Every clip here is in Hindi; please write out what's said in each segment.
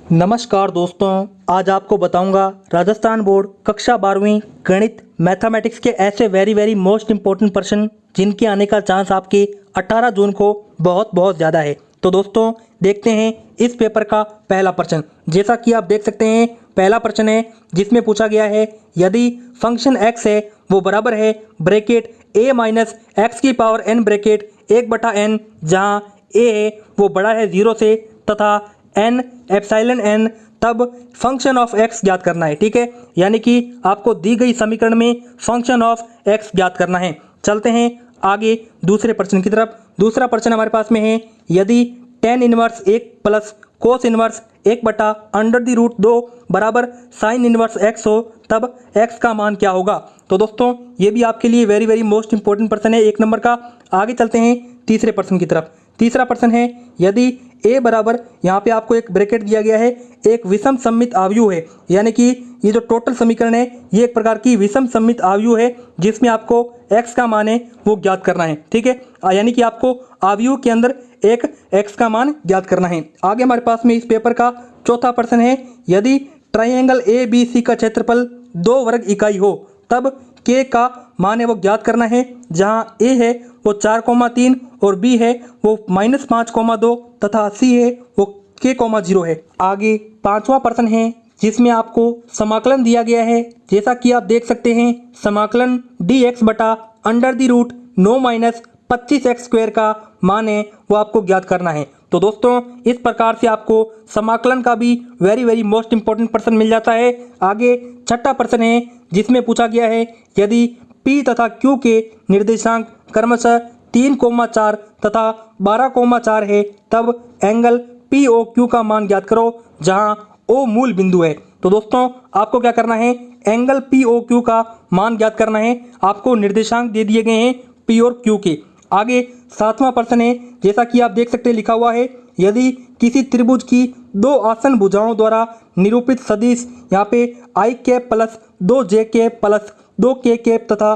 नमस्कार दोस्तों, आज आपको बताऊंगा राजस्थान बोर्ड कक्षा 12वीं गणित मैथमेटिक्स के ऐसे वेरी मोस्ट इम्पोर्टेंट प्रश्न जिनके आने का चांस आपके 18 जून को बहुत ज़्यादा है। तो दोस्तों देखते हैं इस पेपर का पहला प्रश्न। जैसा कि आप देख सकते हैं पहला प्रश्न है जिसमें पूछा गया है यदि फंक्शन x है वो बराबर है ब्रैकेट a माइनस एक्स की पावर n ब्रैकेट 1/n, जहाँ a है वो बड़ा है 0 से तथा n एप्सिलॉन n, तब फंक्शन ऑफ x ज्ञात करना है। ठीक है, यानी कि आपको दी गई समीकरण में फंक्शन ऑफ x ज्ञात करना है। चलते हैं आगे दूसरे प्रश्न की तरफ। दूसरा प्रश्न हमारे पास में है यदि tan inverse 1 plus cos inverse 1/√2 बराबर साइन इनवर्स x हो तब x का मान क्या होगा। तो दोस्तों ये भी आपके लिए वेरी मोस्ट इंपॉर्टेंट प्रश्न है 1 नंबर का। आगे चलते हैं तीसरे प्रश्न की तरफ। तीसरा प्रश्न है यदि a बराबर, यहाँ पे आपको एक ब्रैकेट दिया गया है, एक विषम सममित आव्यूह है, यानी कि ये जो टोटल समीकरण है ये एक प्रकार की विषम सममित आव्यूह है जिसमें आपको x का मान है वो ज्ञात करना है। ठीक है, यानी कि आपको आव्यूह के अंदर एक x का मान ज्ञात करना है। आगे हमारे पास में इस पेपर का चौथा प्रश्न है यदि ट्राइंगल ABC का क्षेत्रफल 2 वर्ग इकाई हो तब k का मान है वो ज्ञात करना है, जहाँ a है वो 4,3 और b है वो -5,2 तथा c है वो k,0 है। आगे पांचवा प्रश्न है जिसमें आपको समाकलन दिया गया है। जैसा कि आप देख सकते हैं समाकलन dx/√9 माइनस 25x² का मान है वो आपको ज्ञात करना है। तो दोस्तों इस प्रकार से आपको समाकलन का भी वेरी मोस्ट इंपॉर्टेंट प्रश्न मिल जाता है। आगे छठा प्रश्न है जिसमें पूछा गया है यदि p तथा q के निर्देशांक क्रमशः 3,4 तथा 12,4 है तब एंगल POQ का मान ज्ञात करो, जहां O मूल बिंदु है। तो दोस्तों आपको क्या करना है, एंगल POQ का मान ज्ञात करना है। आपको निर्देशांक दे दिए गए हैं P और Q के। आगे सातवां प्रश्न है जैसा कि आप देख सकते हैं लिखा हुआ है यदि किसी त्रिभुज की 2 आसन भुजाओं द्वारा निरूपित सदिश यहाँ पे i cap plus 2j cap plus 2k cap तथा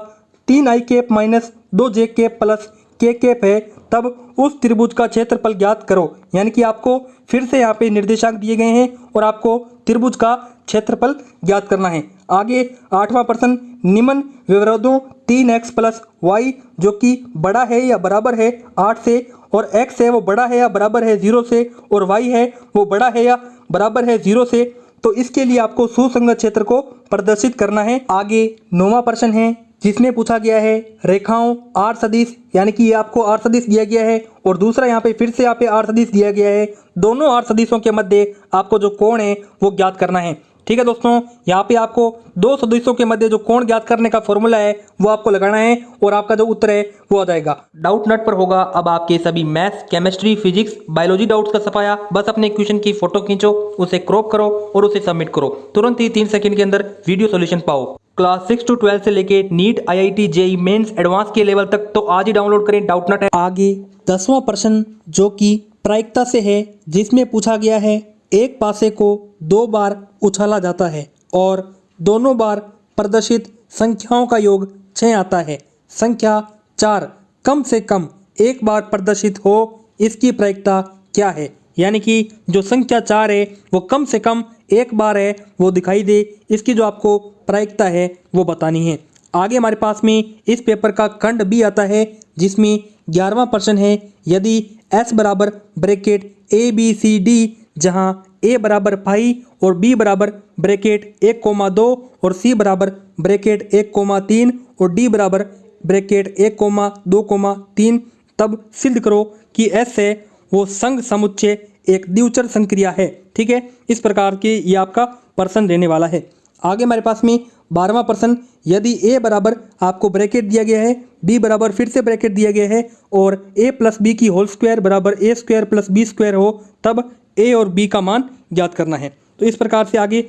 3i cap minus 2j cap plus k cap है तब उस त्रिभुज का क्षेत्रफल ज्ञात करो। यानी कि आपको फिर से यहाँ पे निर्देशांक दिए गए हैं और आपको त्रिभुज का क्षेत्रफल ज्ञात करना है। आगे आठवां प्रश्न निम्न विवरणों 3x प्लस y जो कि बड़ा है या बराबर है 8 से और x है वो बड़ा है या बराबर है 0 से और y है वो बड़ा है या बराबर है 0 से, तो इसके लिए आपको सुसंगत क्षेत्र को प्रदर्शित करना है। आगे 9वां प्रश्न है जिसमें पूछा गया है रेखाओं आर सदिश, यानी कि ये आपको आर सदिश दिया गया है और दूसरा यहाँ पे फिर से यहाँ पे आर सदिश दिया गया है। दोनों आर सदिशों के मध्य आपको जो कोण है वो ज्ञात करना है। ठीक है दोस्तों, यहाँ पे आपको दो सदिशों के मध्य जो कोण ज्ञात करने का फॉर्मूला है वो आपको लगाना है और आपका जो उत्तर है वो आ जाएगा। डाउट नट पर होगा अब आपके सभी maths, chemistry, physics, biology doubts का सफाया। बस अपने क्वेश्चन की फोटो खींचो, उसे क्रॉप करो और उसे सबमिट करो। तुरंत ही 3 सेकंड के अंदर वीडियो सोल्यूशन पाओ। क्लास 6 to 12 से लेके NEET, IIT, JEE mains, advance के लेवल तक तो आज ही डाउनलोड करें डाउट नट। आगे 10वां प्रश्न जो कि प्रायिकता से है जिसमें पूछा गया है एक पासे को 2 बार उछाला जाता है और दोनों बार प्रदर्शित संख्याओं का योग 6 आता है। संख्या 4 कम से कम एक बार प्रदर्शित हो, इसकी प्रायिकता क्या है। यानी कि जो संख्या 4 है वो कम से कम एक बार है वो दिखाई दे, इसकी जो आपको प्रायिकता है वो बतानी है। आगे हमारे पास में इस पेपर का खंड बी आता है जिसमें 11वां प्रश्न है यदि s बराबर ब्रैकेट ABCD, जहां a बराबर पाई और b बराबर ब्रैकेट 1,2 और c बराबर ब्रैकेट 1,3 और d बराबर ब्रैकेट 1,2,3, तब सिद्ध करो कि s है वो संघ समुच्चय एक द्विचर संक्रिया है। ठीक है, इस प्रकार के ये आपका प्रश्न रहने वाला है। आगे हमारे पास में 12वां प्रश्न यदि a बराबर आपको ब्रैकेट दिया गया है, b बराबर फिर से ब्रैकेट दिया गया है और a प्लस बी की होल स्क्वायर बराबर a square plus b square हो तब a और b का मान ज्ञात करना है। तो इस प्रकार से आगे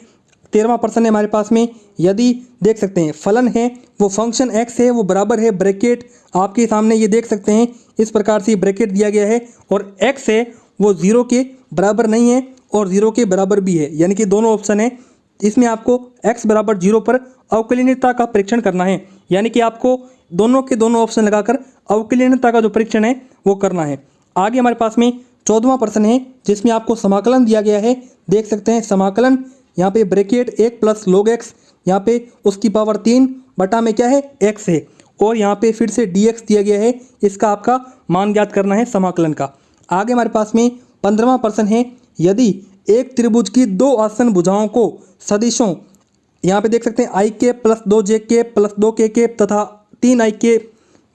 13वां प्रश्न है हमारे पास में यदि देख सकते हैं फलन है वो फंक्शन x है वो बराबर है ब्रैकेट, आपके सामने ये देख सकते हैं इस प्रकार से ब्रैकेट दिया गया है और x है वो 0 के बराबर नहीं है और 0 के बराबर भी है, यानी कि दोनों ऑप्शन है। इसमें आपको x बराबर 0 पर अवकलनीयता का परीक्षण करना है, यानी कि आपको दोनों के दोनों ऑप्शन लगाकर अवकलनीयता का जो परीक्षण है वो करना है। आगे हमारे पास में 14वां प्रश्न है जिसमें आपको समाकलन दिया गया है। देख सकते हैं समाकलन, यहाँ पे ब्रैकेट 1 प्लस log x, यहाँ पे उसकी पावर 3 बटा में क्या है x है, और यहाँ पे फिर से dx दिया गया है। इसका आपका मान ज्ञात करना है समाकलन का। आगे हमारे पास में 15वां प्रश्न है, यदि एक त्रिभुज की दो आसन भुजाओं को सदिशों, यहाँ पे देख सकते हैं आई के प्लस 2j के प्लस 2k के तथा 3i के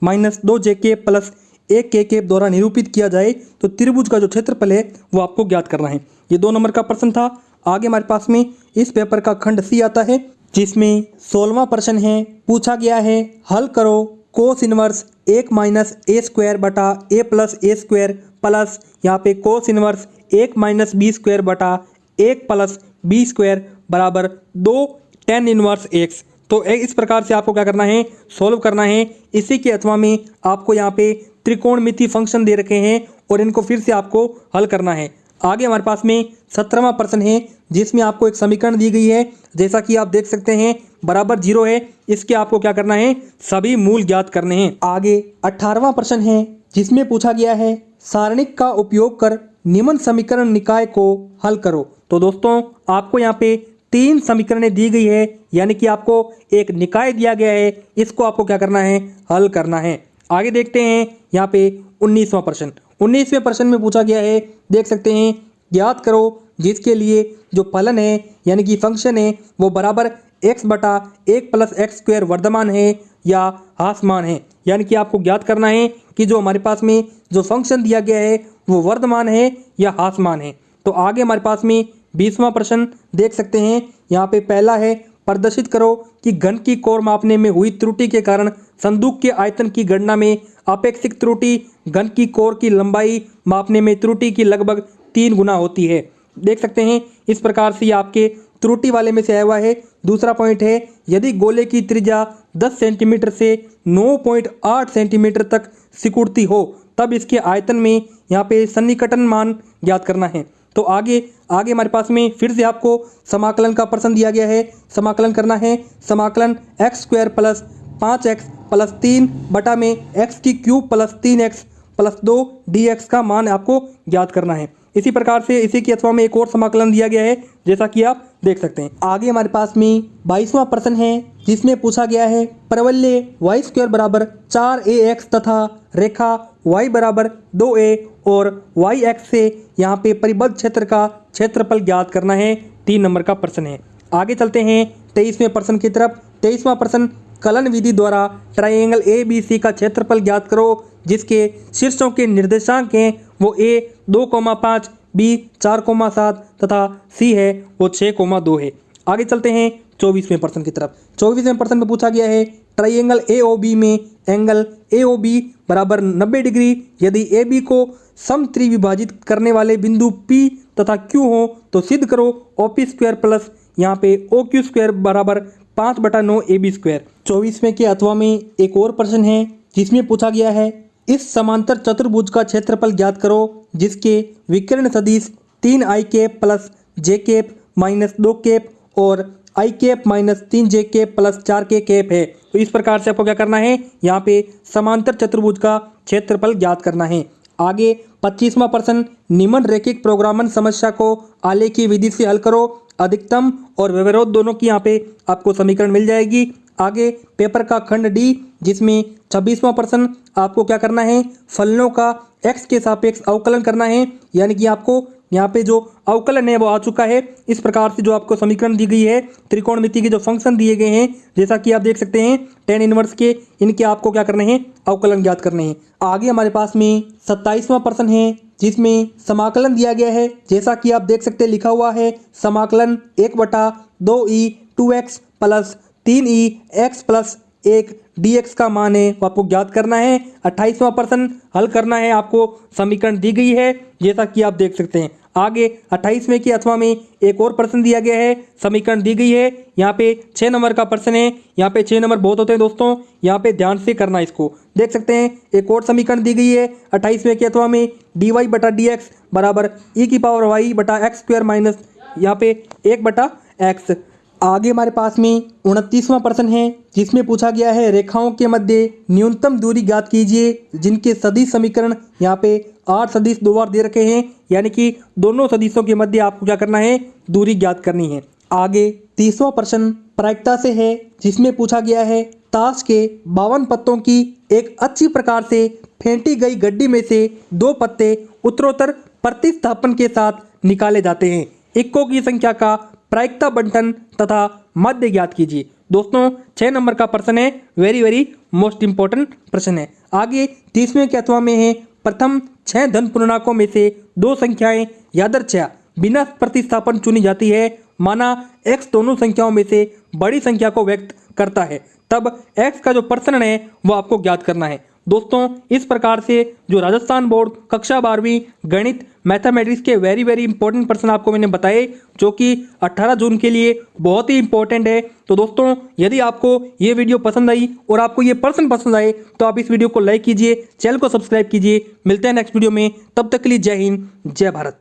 माइनस 2j के प्लस 1k के द्वारा निरूपित किया जाए तो त्रिभुज का जो क्षेत्रफल है वो आपको ज्ञात करना है। ये 2 नंबर का प्रश्न था। आगे हमारे पास में इस पेपर का खंड सी आता है जिसमें 16वां प्रश्न है, पूछा गया है हल करो cos inverse 1 minus a square बटा a plus a square plus यहाँ पे cos inverse 1 minus b square बटा 1 प्लस बी स्क्वायर बराबर 2 tan इनवर्स x। तो इस प्रकार से आपको क्या करना है, सॉल्व करना है। इसी के अथवा में आपको यहाँ पे त्रिकोणमिति फंक्शन दे रखे हैं और इनको फिर से आपको हल करना है। आगे हमारे पास में 17वां प्रश्न है जिसमें आपको एक समीकरण दी गई है, जैसा कि आप देख सकते हैं बराबर 0 है। इसके आपको क्या करना है, सभी मूल ज्ञात करने हैं। आगे 18वां प्रश्न है जिसमें पूछा गया है सारणिक का उपयोग कर निम्न समीकरण निकाय को हल करो। तो दोस्तों आपको यहाँ पे 3 समीकरणें दी गई है, यानी कि आपको एक निकाय दिया गया है, इसको आपको क्या करना है, हल करना है। आगे देखते हैं यहाँ पे 19वां प्रश्न। 19वें प्रश्न में पूछा गया है, देख सकते हैं ज्ञात करो जिसके लिए जो फलन है यानी कि फंक्शन है वो बराबर x बटा 1 प्लस एक्स स्क्वायर वर्धमान है या हासमान है। यानी कि आपको ज्ञात करना है कि जो हमारे पास में जो फंक्शन दिया गया है वो वर्धमान है या हासमान है। तो आगे हमारे पास में 20वां प्रश्न देख सकते हैं, यहाँ पे पहला है प्रदर्शित करो कि घन की कोर मापने में हुई त्रुटि के कारण संदूक के आयतन की गणना में अपेक्षित त्रुटि घन की कोर की लंबाई मापने में त्रुटि की लगभग 3 गुना होती है। देख सकते हैं इस प्रकार से आपके त्रुटि वाले में से आया हुआ है। दूसरा पॉइंट है यदि गोले की त्रिज्या 10 सेंटीमीटर से 9.8 सेंटीमीटर तक सिकुड़ती हो तब इसके आयतन में यहाँ पे सन्निकटन मान ज्ञात करना है। तो आगे हमारे पास में फिर से आपको समाकलन का प्रश्न दिया गया है। समाकलन करना है, समाकलन x square plus 5x plus 3 बटा में x की cube plus 3x plus 2 dx का मान आपको ज्ञात करना है। इसी प्रकार से इसी के अथवा में एक और समाकलन दिया गया है, जैसा कि आप देख सकते हैं। आगे हमारे पास में 22वां प्रश्न है जिसमें पूछा गया है परवलय y स्क्वायर बराबर 4ax तथा रेखा y बराबर 2a और y एक्स से यहाँ पे परिबद्ध क्षेत्र का क्षेत्रफल ज्ञात करना है। 3 नंबर का प्रश्न है। आगे चलते हैं 23वें प्रश्न की तरफ। 23वां प्रश्न कलन विधि द्वारा ट्राइंगल ABC का क्षेत्रफल ज्ञात करो जिसके शीर्षों के निर्देशांक हैं वो a 2,5 b 4,7 तथा c है वो 6,2 है। आगे चलते हैं 24वें प्रश्न की तरफ। 24वें प्रश्न में पूछा गया है ट्राइंगल AOB में एंगल AOB बराबर 90 डिग्री यदि AB को समत्रिविभाजित करने वाले बिंदु P तथा Q हो तो सिद्ध करो OP स्क्वायर प्लस यहाँ पे OQ स्क्वायर बराबर 5/9 AB स्क्वायर। 24वें के अथवा में एक और प्रश्न है जिसमें पूछा गया है इस समांतर चतुर्भुज का क्षेत्रफल ज्ञात करो जिसके विकर्ण सदिश 3i cap plus j cap minus 2 cap और i cap minus 3j cap plus 4k cap है। तो इस प्रकार से आपको क्या करना है, यहाँ पे समांतर चतुर्भुज का क्षेत्रफल ज्ञात करना है। आगे 25वां प्रश्न निम्न रैखिक प्रोग्रामन समस्या को आलेखीय विधि से हल करो। अधिकतम और व्यवरोध दोनों की यहाँ पे आपको समीकरण मिल जाएगी। आगे पेपर का खंड डी जिसमें 26वां प्रश्न आपको क्या करना है, फलनों का x के सापेक्ष अवकलन करना है। यानी कि आपको यहाँ पे जो अवकलन है वो आ चुका है। इस प्रकार से जो आपको समीकरण दी गई है, त्रिकोणमिति के जो फंक्शन दिए गए हैं जैसा कि आप देख सकते हैं tan इनवर्स के, इनके आपको क्या करने हैं, अवकलन ज्ञात करने हैं। आगे हमारे पास में 27वां प्रश्न है जिसमें समाकलन दिया गया है। जैसा कि आप देख सकते हैं लिखा हुआ है समाकलन 1/2e 2x plus 3e x plus 1 dx का मान है वो आपको ज्ञात करना है। 28वां प्रश्न हल करना है, आपको समीकरण दी गई है जैसा कि आप देख सकते हैं। आगे 28वें के अथवा में एक और प्रश्न दिया गया है, समीकरण दी गई है। यहाँ पे 6 नंबर का प्रश्न है। यहाँ पे 6 नंबर बहुत होते हैं दोस्तों, यहाँ पे ध्यान से करना इसको। देख सकते हैं एक और समीकरण दी गई है 28वें के अथवा में dy/dx बराबर e की पावर y बटा एक्स स्क्वायर माइनस यहाँ पे 1/x। आगे हमारे पास में 29वां प्रश्न है जिसमें पूछा गया है रेखाओं के मध्य न्यूनतम दूरी ज्ञात कीजिए जिनके सदिश समीकरण यहाँ पे 8 सदिश 2 बार दे रखे हैं, यानी कि दोनों सदिशों के मध्य आपको क्या करना है, दूरी ज्ञात करनी है। आगे 30वां प्रश्न प्रायिकता से है जिसमें पूछा गया है ताश के 52 पत्तों की एक अच्छी प्रकार से फेंटी गई गड्डी में से 2 पत्ते उत्तरोत्तर प्रतिस्थापन के साथ निकाले जाते हैं। इक्कों की संख्या का प्रायिकता बंटन तथा मध्य ज्ञात कीजिए। दोस्तों 6 नंबर का प्रश्न है, वेरी मोस्ट इंपॉर्टेंट प्रश्न है। आगे 30वें के अथवा में है प्रथम 6 धन पूर्णांकों में से 2 संख्याएं यादृच्छया बिना प्रतिस्थापन चुनी जाती है, माना x दोनों संख्याओं में से बड़ी संख्या को व्यक्त करता है, तब x का जो प्रश्न है वो आपको ज्ञात करना है। दोस्तों इस प्रकार से जो राजस्थान बोर्ड कक्षा 12वीं गणित मैथमेटिक्स के वेरी इंपॉर्टेंट प्रश्न आपको मैंने बताए, जो कि 18 जून के लिए बहुत ही इंपॉर्टेंट है। तो दोस्तों यदि आपको ये वीडियो पसंद आई और आपको ये प्रश्न पसंद आए तो आप इस वीडियो को लाइक कीजिए, चैनल को सब्सक्राइब कीजिए। मिलते हैं नेक्स्ट वीडियो में, तब तक के लिए जय हिंद जय भारत।